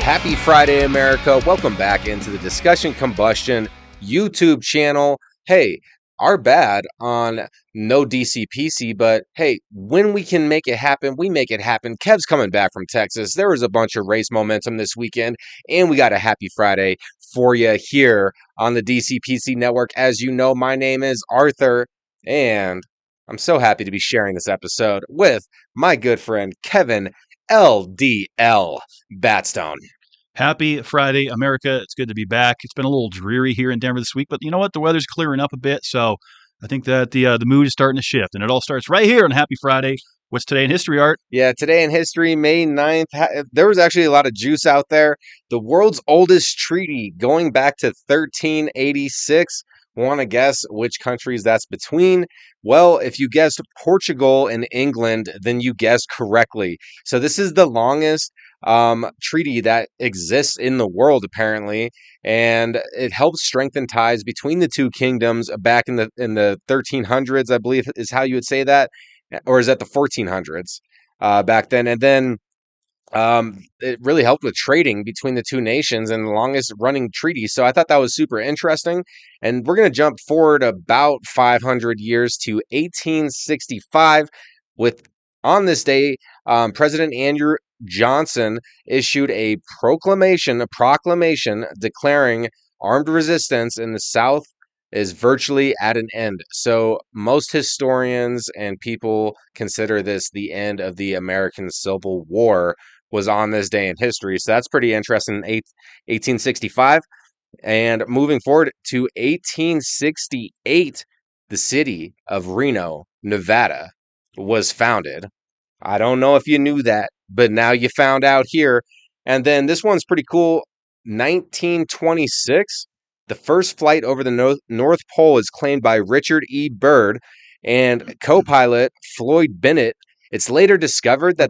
Happy Friday, America. Welcome back into the Discussion Combustion YouTube channel. Hey, our bad on no DCPC, but hey, when we can make it happen, we make it happen. Kev's coming back from Texas. There was a bunch of race momentum this weekend, and we got a happy Friday for you here on the DCPC network. As you know, my name is Arthur, and I'm so happy to be sharing this episode with my good friend, Kevin LDL Batstone. Happy Friday, America. It's good to be back. It's been a little dreary here in Denver this week, but you know what? The weather's clearing up a bit, so I think that the mood is starting to shift, and it all starts right here on Happy Friday. What's today in history, Art? Yeah, today in history, May 9th, there was actually a lot of juice out there. The world's oldest treaty going back to 1386. Want to guess which countries that's between? Well, if you guessed Portugal and England, then you guessed correctly. So this is the longest treaty that exists in the world, apparently, and it helps strengthen ties between the two kingdoms back in the 1300s, I believe is how you would say that, or is that the 1400s back then? And then it really helped with trading between the two nations and the longest running treaty. So I thought that was super interesting. And we're going to jump forward about 500 years to 1865 with, on this day, President Andrew Johnson issued a proclamation declaring armed resistance in the South is virtually at an end. So most historians and people consider this the end of the American Civil War was on this day in history. So that's pretty interesting. 1865. And moving forward to 1868, the city of Reno, Nevada was founded. I don't know if you knew that, but now you found out here. And then this one's pretty cool. 1926, the first flight over the North Pole is claimed by Richard E. Byrd and co-pilot Floyd Bennett. It's later discovered that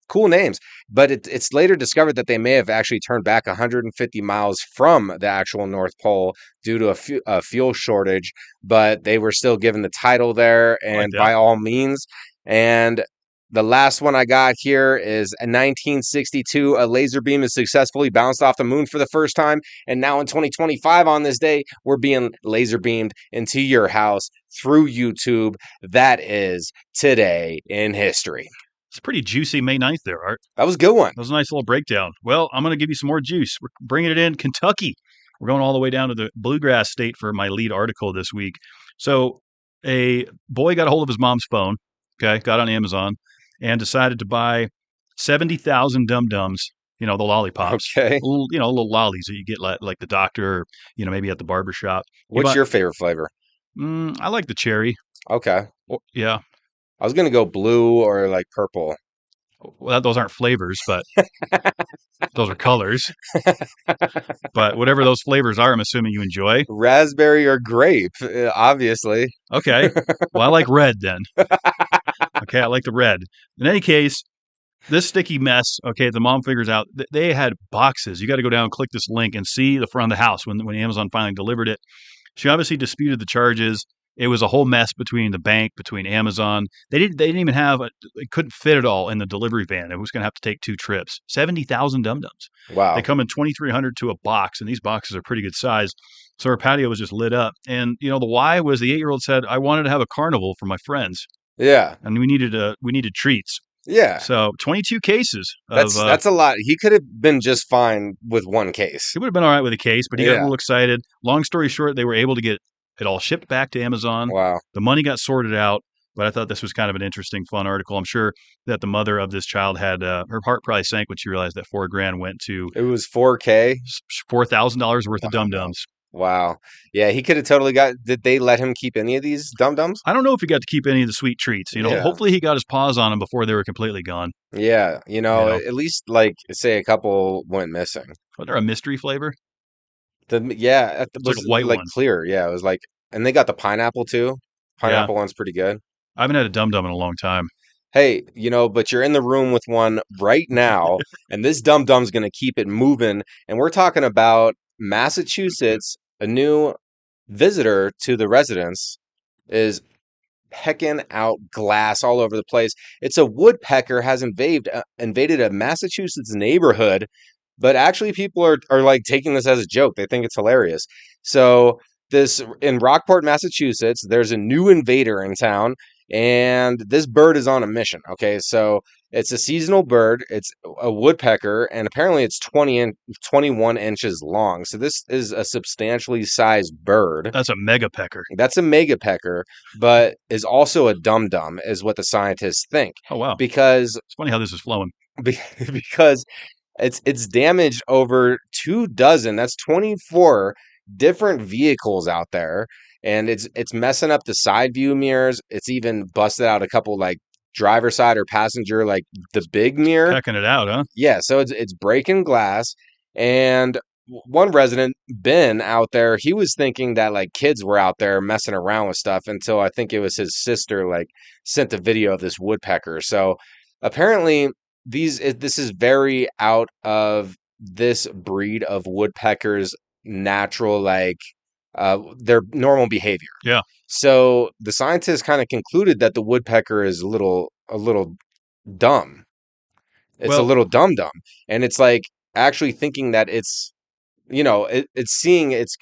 cool names, but it's later discovered that they may have actually turned back 150 miles from the actual North Pole due to a fuel shortage, but they were still given the title there, and by all means. And the last one I got here is in 1962, a laser beam is successfully bounced off the moon for the first time. And now in 2025 on this day, we're being laser beamed into your house through YouTube. That is today in history. It's a pretty juicy May 9th there, Art. That was a good one. That was a nice little breakdown. Well, I'm going to give you some more juice. We're bringing it in Kentucky. We're going all the way down to the bluegrass state for my lead article this week. So a boy got a hold of his mom's phone, got on Amazon, and decided to buy 70,000 dum-dums, the lollipops. Okay. Little lollies that you get like the doctor, or, maybe at the barbershop. What's your favorite flavor? I like the cherry. Okay. Yeah. I was going to go blue or like purple. Well, those aren't flavors, but those are colors. But whatever those flavors are, I'm assuming you enjoy. Raspberry or grape, obviously. Okay. Well, I like red then. Okay, I like the red. In any case, this sticky mess, the mom figures out they had boxes. You got to go down, click this link, and see the front of the house when Amazon finally delivered it. She obviously disputed the charges. It was a whole mess between the bank, between Amazon. They didn't even have it couldn't fit it all in the delivery van. It was going to have to take 2 trips. 70,000 dum-dums. Wow. They come in 2,300 to a box, and these boxes are pretty good size. So her patio was just lit up. And, the why was the 8-year-old said, I wanted to have a carnival for my friends. Yeah. And we needed treats. Yeah. So 22 cases. That's a lot. He could have been just fine with one case. He would have been all right with a case, but he got a little excited. Long story short, they were able to get it all shipped back to Amazon. Wow. The money got sorted out, but I thought this was kind of an interesting, fun article. I'm sure that the mother of this child had her heart probably sank when she realized that $4,000 went to. It was $4,000? $4,000 worth of dum-dums. Wow. Yeah, he could have totally got. Did they let him keep any of these dum-dums? I don't know if he got to keep any of the sweet treats. Hopefully he got his paws on them before they were completely gone. Yeah, at least say a couple went missing. Was there a mystery flavor? It was like a white one. Clear. Yeah, it was like, and they got the pineapple too. Pineapple one's pretty good. I haven't had a dum-dum in a long time. Hey, but you're in the room with one right now, and this dum-dum's going to keep it moving. And we're talking about Massachusetts. A new visitor to the residence is pecking out glass all over the place. It's a woodpecker has invaded a Massachusetts neighborhood, but actually people are like taking this as a joke. They think it's hilarious. So this in Rockport, Massachusetts, there's a new invader in town, and this bird is on a mission. Okay, so it's a seasonal bird. It's a woodpecker, and apparently it's 21 inches long. So this is a substantially sized bird. That's a mega pecker. That's a mega pecker, but is also a dum dum, is what the scientists think, Oh wow, because it's funny how this is flowing. because it's damaged over 24. That's 24 different vehicles out there, and it's messing up the side view mirrors. It's even busted out a couple like driver side or passenger, like the big mirror. Pecking it out, huh? Yeah, so it's breaking glass, and one resident, Ben, out there, he was thinking that like kids were out there messing around with stuff until I think it was his sister like sent a video of this woodpecker. So apparently this is very out of this breed of woodpeckers natural like their normal behavior. Yeah. So the scientists kind of concluded that the woodpecker is a little dumb. It's a Well, little dumb dumb, and it's like actually thinking that it's seeing its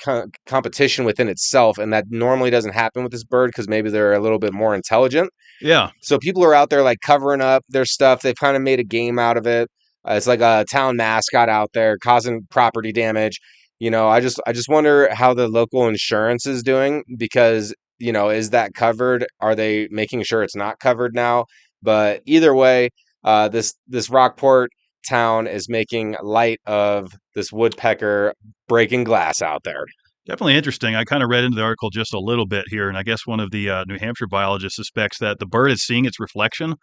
competition within itself, and that normally doesn't happen with this bird because maybe they're a little bit more intelligent. yeah. So people are out there like covering up their stuff. They've kind of made a game out of it. It's like a town mascot out there causing property damage. I just wonder how the local insurance is doing because, is that covered? Are they making sure it's not covered now? But either way, this Rockport town is making light of this woodpecker breaking glass out there. Definitely interesting. I kind of read into the article just a little bit here, and I guess one of the New Hampshire biologists suspects that the bird is seeing its reflection,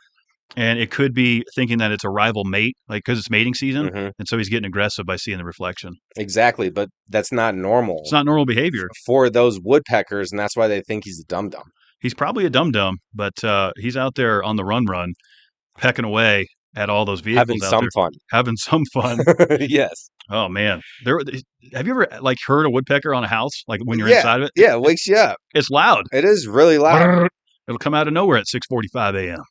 and it could be thinking that it's a rival mate, like because it's mating season, Hmm. and so he's getting aggressive by seeing the reflection. Exactly, but that's not normal It's not normal behavior. for those woodpeckers, and that's why they think he's a dum dum. He's probably a dum dum, but he's out there on the run, pecking away at all those Having vehicles out some there, fun. having some fun. Yes. Oh man, have you ever like heard a woodpecker on a house, like when you're Yeah. inside of it? Yeah, it wakes you up. It's loud. It is really loud. It'll come out of nowhere at 6:45 a.m.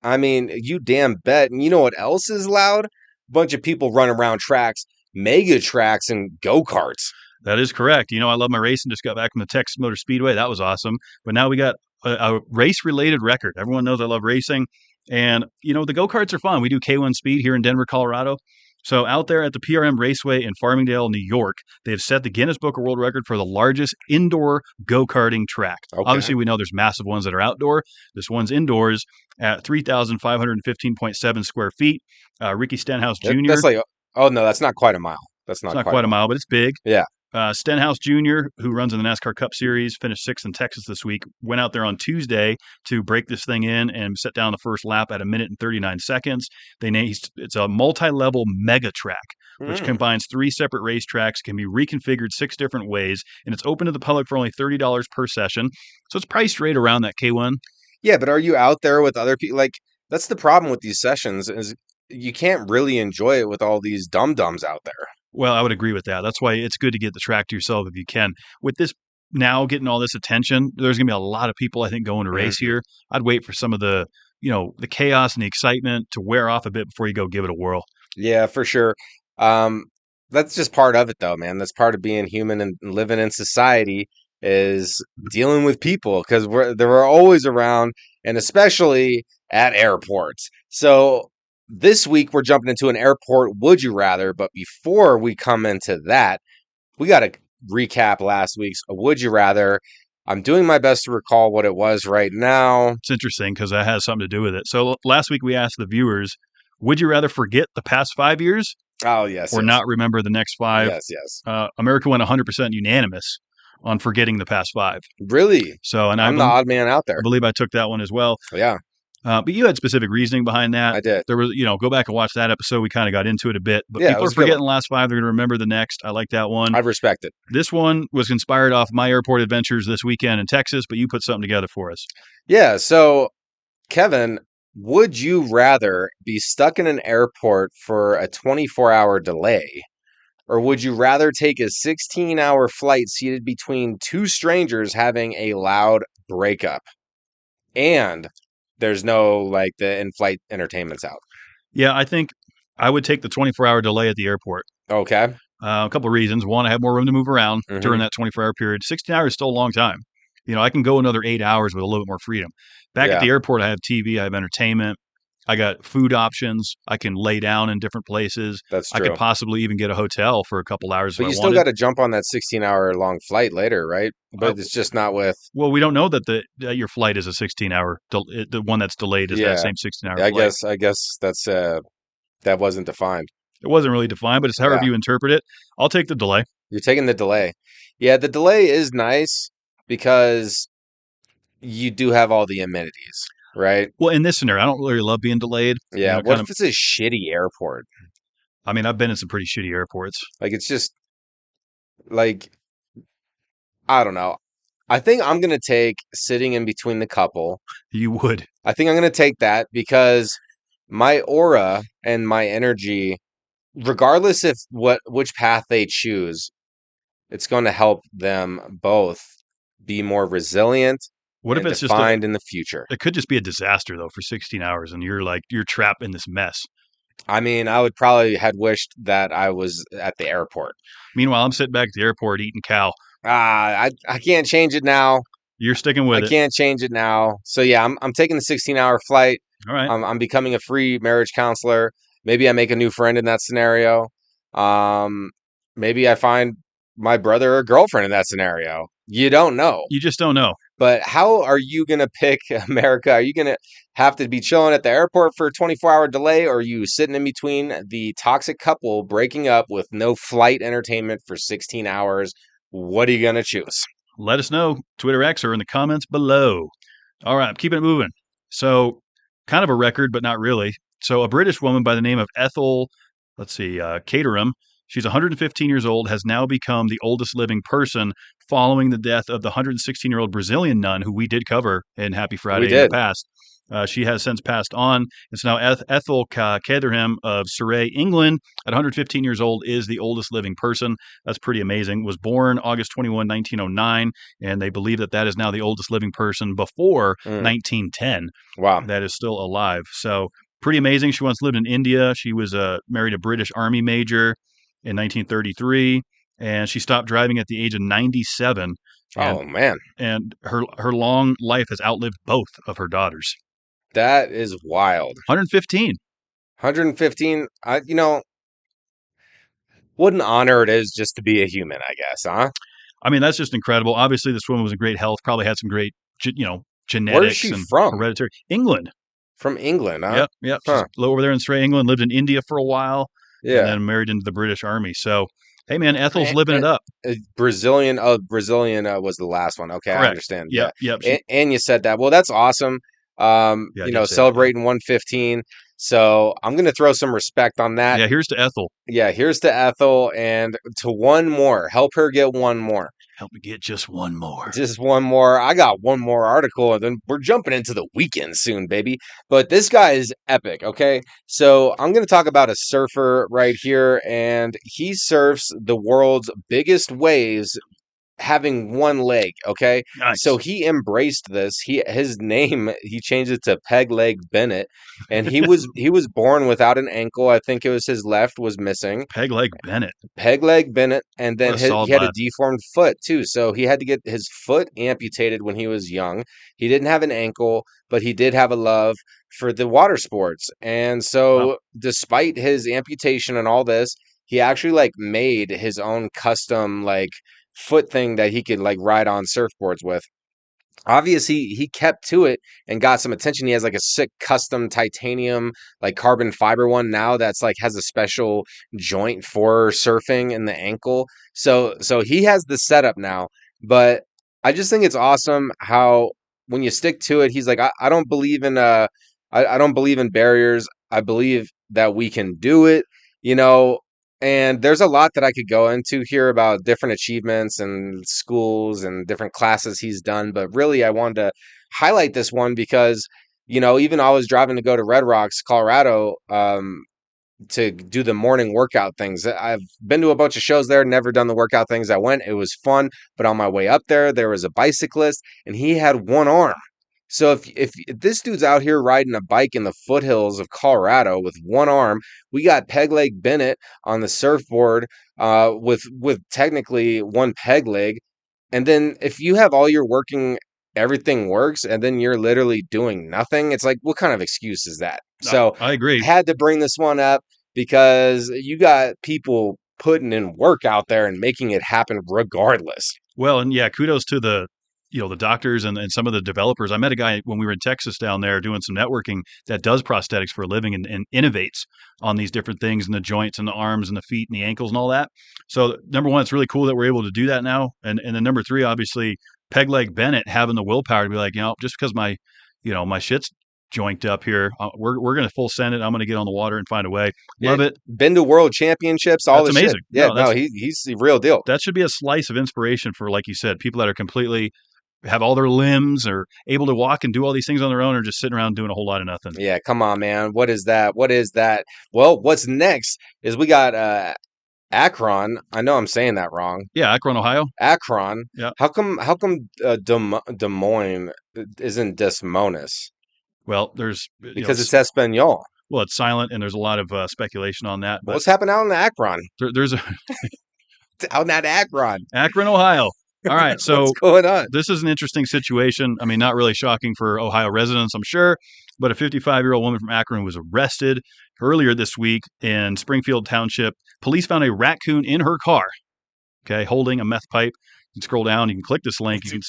I mean, you damn bet. And you know what else is loud? Bunch of people running around tracks, mega tracks, and go-karts. That is correct. I love my racing. Just got back from the Texas Motor Speedway. That was awesome. But now we got a race-related record. Everyone knows I love racing. And, the go-karts are fun. We do K1 Speed here in Denver, Colorado. So out there at the PRM Raceway in Farmingdale, New York, they have set the Guinness Book of World Record for the largest indoor go-karting track. Okay. Obviously, we know there's massive ones that are outdoor. This one's indoors at 3,515.7 square feet. Ricky Stenhouse Jr. That's like, oh no, that's not quite a mile. That's It's not not quite a mile, but it's big. Yeah. Stenhouse Jr., who runs in the NASCAR Cup Series, finished sixth in Texas this week, went out there on Tuesday to break this thing in and set down the first lap at 1 minute and 39 seconds. It's a multi-level mega track, which combines 3 separate racetracks, can be reconfigured 6 different ways, and it's open to the public for only $30 per session. So it's priced right around that K1. Yeah, but are you out there with other people? Like, that's the problem with these sessions is you can't really enjoy it with all these dum-dums out there. Well, I would agree with that. That's why it's good to get the track to yourself if you can. With this now getting all this attention, there's going to be a lot of people, I think, going to race here. I'd wait for some of the chaos and the excitement to wear off a bit before you go give it a whirl. Yeah, for sure. Um, that's just part of it, though, man. That's part of being human and living in society is dealing with people because they're always around, and especially at airports. So this week we're jumping into an airport would you rather, but before we come into that, we got to recap last week's would you rather. I'm doing my best to recall what it was right now. It's interesting because that has something to do with it. So last week we asked the viewers, would you rather forget the past 5 years Oh, yes. or yes. not remember the next 5? Yes, yes. America went 100% unanimous on forgetting the past 5. Really? So, and I'm the odd man out there. I believe I took that one as well. Yeah, But you had specific reasoning behind that. I did. There was, go back and watch that episode. We kind of got into it a bit. But Yeah, it people are was a good forgetting the last 5. They're going to remember the next. I like that one. I respect it. This one was inspired off my airport adventures this weekend in Texas, but you put something together for us. Yeah, so Kevin, would you rather be stuck in an airport for a 24-hour delay, or would you rather take a 16-hour flight seated between 2 strangers having a loud breakup? and there's no like the in-flight entertainment's out. Yeah, I think I would take the 24-hour delay at the airport. Okay. A couple of reasons. One, I have more room to move around during Hmm. that 24-hour period. 16 hours is still a long time. I can go another 8 hours with a little bit more freedom. Back at Yeah, the airport, I have TV, I have entertainment, I got food options. I can lay down in different places. that's I could true. possibly even get a hotel for a couple hours if But I you still wanted. got to jump on that 16-hour long flight later, right? Uh, But it's just not with. well, we don't know that your flight is a 16-hour. The one that's delayed is that Yeah, same 16-hour I flight. guess. I guess that wasn't defined. It wasn't really defined, but it's however Yeah, you interpret it. I'll take the delay. you're taking the delay. Yeah, the delay is nice because you do have all the amenities, right? Well, in this scenario, I don't really love being delayed. Yeah. What Kind if of. it's a shitty airport? I mean, I've been in some pretty shitty airports. Like it's just like I don't know. I think I'm gonna take sitting in between the couple. You would. I think I'm gonna take that because my aura and my energy, regardless if which path they choose, it's going to help them both be more resilient What if and it's just a? defined in the future. It could just be a disaster though for 16 hours, and you're trapped in this mess. I mean, I would probably had wished that I was at the airport. Meanwhile, I'm sitting back at the airport eating cow. I can't change it now. You're sticking I with it. can't change it now. So yeah, I'm taking the 16-hour flight. All right. I'm becoming a free marriage counselor. Maybe I make a new friend in that scenario. Um, maybe I find my brother or girlfriend in that scenario. You don't know. You just don't know. But how are you going to pick America? Are you going to have to be chilling at the airport for a 24-hour delay, or are you sitting in between the toxic couple breaking up with no flight entertainment for 16 hours? What are you going to choose? Let us know. Twitter X or in the comments below. All right, I'm keeping it moving. So, kind of a record, but not really. So, a British woman by the name of Ethel, let's see, Caterham, she's 115 years old, has now become the oldest living person following the death of the 116-year-old Brazilian nun who we did cover in Happy We Friday in the did. past. She has since passed on. It's now Ethel Caterham of Surrey, England, at 115 years old, is the oldest living person. That's pretty amazing. Was born August 21, 1909, and they believe that is now the oldest living person before Mm, 1910 wow. that is still alive. So pretty amazing. She once lived in India. She was married a British Army major in 1933, and she stopped driving at the age of 97. And Oh, man. her long life has outlived both of her daughters. That is wild. 115. 115. What an honor it is just to be a human, I guess, huh? I mean, that's just incredible. Obviously, this woman was in great health. Probably had some great, Where is genetics she and from? hereditary. England. From England, huh? Yep, yep. She's Huh. over there in Surrey, England. Lived in India for a while, and Yeah. then married into the British Army. So, hey, man, Ethel's Eh, living eh, it up. Brazilian. Oh, Brazilian was the last one. Okay, I Correct. understand. Yep, Yeah, yep. and you said that. Well, that's awesome. Yeah, I did say that. Yeah, Celebrating 115. So I'm gonna throw some respect on that. yeah. Here's to Ethel. Yeah, here's to Ethel and to one more. Help her get one more. Help me get just one more. Just one more. I got one more article, and then we're jumping into the weekend soon, baby. But this guy is epic, okay? So I'm going to talk about a surfer right here, and he surfs the world's biggest waves having one leg, okay? So Nice. he embraced this. His name, he changed it to Peg Leg Bennett, and he was born without an ankle. I think it was his left was missing. Peg leg Bennett. Peg leg Bennett, and What then a he solid had a lad. deformed foot too. So he had to get his foot amputated when he was young. He didn't have an ankle, but he did have a love for the water sports. And Wow. so, despite his amputation and all this, he actually like made his own custom like foot thing that he could like ride on surfboards with. Obviously, he kept to it and got some attention. He has like a sick custom titanium, like carbon fiber one now that's like has a special joint for surfing in the ankle. So he has the setup now. But I just think it's awesome how when you stick to it, he's like, I don't believe in I don't believe in barriers. I believe that we can do it, you know, and there's a lot that I could go into here about different achievements and schools and different classes he's done. But really, I wanted to highlight this one because, even I was driving to go to Red Rocks, Colorado, to do the morning workout things. I've been to a bunch of shows there, never done the workout things. I went, it was fun. But on my way up there was a bicyclist and he had one arm. So if this dude's out here riding a bike in the foothills of Colorado with one arm, we got Peg Leg Bennett on the surfboard with technically one peg leg, and then if you have all your working, everything works, and then you're literally doing nothing, it's like, what kind of excuse is that? So I agree. I had to bring this one up because you got people putting in work out there and making it happen regardless. Well, and yeah, kudos to the doctors and some of the developers. I met a guy when we were in Texas down there doing some networking that does prosthetics for a living and innovates on these different things and the joints and the arms and the feet and the ankles and all that. So number one, it's really cool that we're able to do that now. And then number three, obviously, Peg Leg Bennett having the willpower to be like, just because my shit's joinked up here, we're going to full send it. I'm going to get on the water and find a way. Love it. Been to world championships, all That's the amazing. shit. Yeah, No, he's the real deal. that should be a slice of inspiration for, like you said, people that are completely have all their limbs or able to walk and do all these things on their own or just sitting around doing a whole lot of nothing. Yeah, come on, man. What is that? What is that? Well, what's next is we got Akron. I know I'm saying that wrong. Yeah, Akron, Ohio. Akron. Yeah. How come Des Moines isn't Des Moines? Well, there's Because it's Espanol. Well, it's silent, and there's a lot of speculation on that. But What's happening out in Akron? there's a Out in that Akron. Akron, Ohio. All right, so what's going on? This is an interesting situation. I mean, not really shocking for Ohio residents, I'm sure, but a 55-year-old woman from Akron was arrested earlier this week in Springfield Township. Police found a raccoon in her car, okay, holding a meth pipe. You can scroll down, you can click this link, you can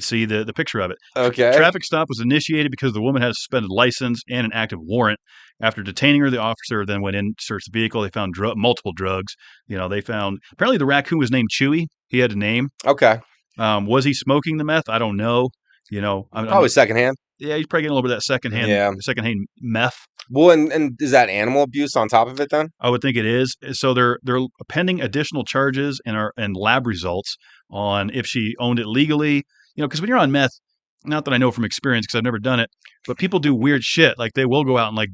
see the picture of it. Okay. Traffic stop was initiated because the woman had a suspended license and an active warrant. After detaining her, the officer then went in to search the vehicle. They found multiple drugs. They found apparently the raccoon was named Chewy. He had a name. Okay. Was he smoking the meth? I don't know. Probably secondhand. Yeah, he's probably getting a little bit of that secondhand meth. Well, and is that animal abuse on top of it then? I would think it is. So they're pending additional charges and lab results on if she owned it legally. Because when you're on meth, not that I know from experience because I've never done it, but people do weird shit. Like they will go out and like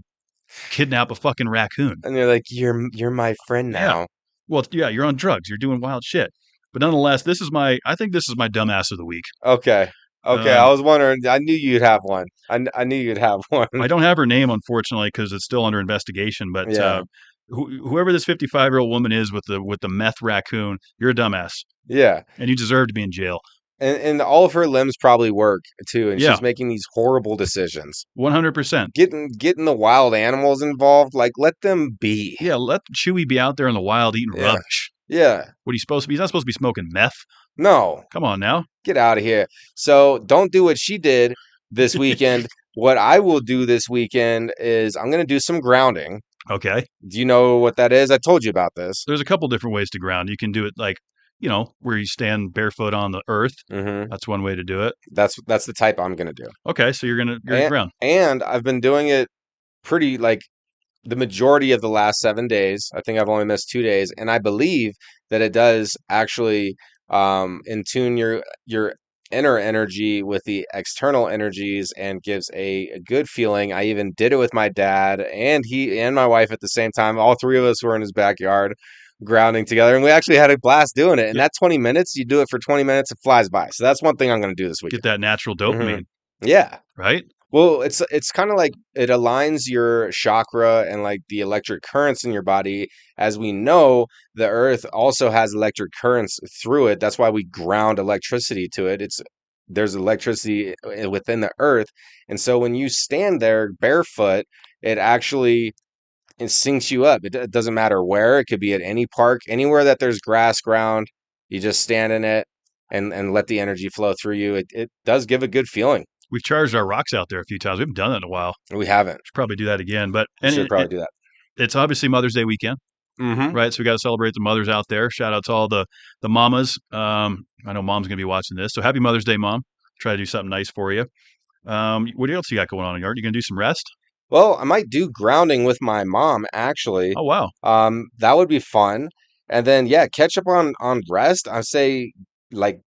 kidnap a fucking raccoon. And they're like, you're my friend now. Yeah. Well, yeah, you're on drugs. You're doing wild shit. But nonetheless, I think this is my dumbass of the week. Okay. I was wondering. I knew you'd have one. I knew you'd have one. I don't have her name, unfortunately, because it's still under investigation. But yeah. Whoever this 55-year-old woman is with the meth raccoon, you're a dumbass. Yeah. And you deserve to be in jail. And all of her limbs probably work too, and she's making these horrible decisions. 100%. Getting the wild animals involved, like let them be. Yeah, let Chewy be out there in the wild eating rubbish. Yeah. What are you supposed to be? He's not supposed to be smoking meth. No. Come on now. Get out of here. So don't do what she did this weekend. What I will do this weekend is I'm going to do some grounding. Okay. Do you know what that is? I told you about this. There's a couple different ways to ground. You can do it like, where you stand barefoot on the earth. Mm-hmm. That's one way to do it. That's the type I'm going to do. Okay, so you're going to ground. And I've been doing it pretty like the majority of the last 7 days. I think I've only missed 2 days, and I believe that it does actually in tune your inner energy with the external energies and gives a good feeling. I even did it with my dad and my wife at the same time. All three of us were in his backyard grounding together, and we actually had a blast doing it. And that 20 minutes, you do it for 20 minutes, it flies by. So that's one thing I'm going to do this week. Get that natural dopamine. Mm-hmm. Yeah. Right? Well, it's kind of like it aligns your chakra and like the electric currents in your body. As we know, the earth also has electric currents through it. That's why we ground electricity to it. There's electricity within the earth. And so when you stand there barefoot, it actually syncs you up. It doesn't matter where. It could be at any park, anywhere that there's grass ground. You just stand in it and let the energy flow through you. It does give a good feeling. We've charged our rocks out there a few times. We haven't done that in a while. We haven't. Should probably do that again. But should probably do that. It's obviously Mother's Day weekend, right? So we got to celebrate the mothers out there. Shout out to all the mamas. I know Mom's going to be watching this. So happy Mother's Day, Mom. Try to do something nice for you. What else you got going on in the yard? You going to do some rest? Well, I might do grounding with my mom, actually. Oh, wow. That would be fun. And then, catch up on rest. I say, like,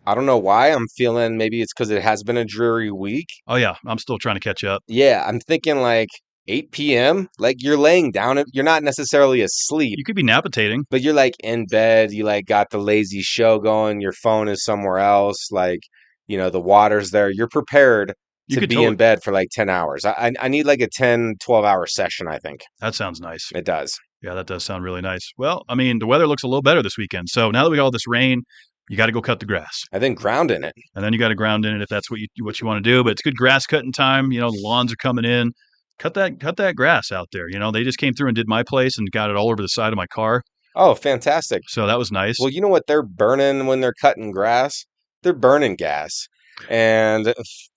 I don't know why I'm feeling, maybe it's because it has been a dreary week. Oh, yeah. I'm still trying to catch up. Yeah, I'm thinking like 8 p.m. Like you're laying down. You're not necessarily asleep. You could be napitating. But you're like in bed. You like got the lazy show going. Your phone is somewhere else. Like the water's there. You're prepared You to could be in totally. bed for like 10 hours. I need like a 10, 12-hour session, I think. That sounds nice. It does. Yeah, that does sound really nice. Well, I mean, the weather looks a little better this weekend. So now that we got all this rain, you got to go cut the grass. I think ground in it. And then you got to ground in it if that's what you want to do. But it's good grass cutting time. The lawns are coming in. Cut that grass out there. They just came through and did my place and got it all over the side of my car. Oh, fantastic. So that was nice. Well, you know what they're burning when they're cutting grass? They're burning gas. And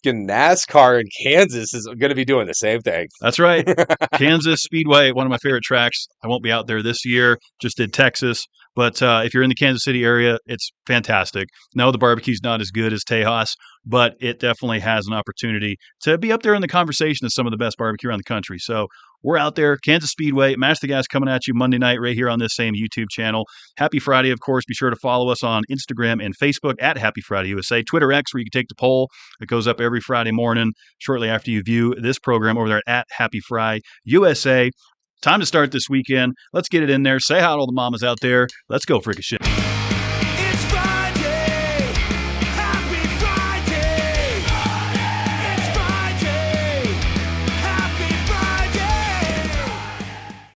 NASCAR in Kansas is going to be doing the same thing. That's right. Kansas Speedway, one of my favorite tracks. I won't be out there this year. Just did Texas. But if you're in the Kansas City area, it's fantastic. No, the barbecue's not as good as Tejas, but it definitely has an opportunity to be up there in the conversation of some of the best barbecue around the country. So we're out there, Kansas Speedway, Mash the Gas coming at you Monday night right here on this same YouTube channel. Happy Friday, of course. Be sure to follow us on Instagram and Facebook at Happy Friday USA. Twitter X, where you can take the poll. It goes up every Friday morning shortly after you view this program over there at Happy Fry USA. Time to start this weekend. Let's get it in there. Say hi to all the mamas out there. Let's go, frickin' shit.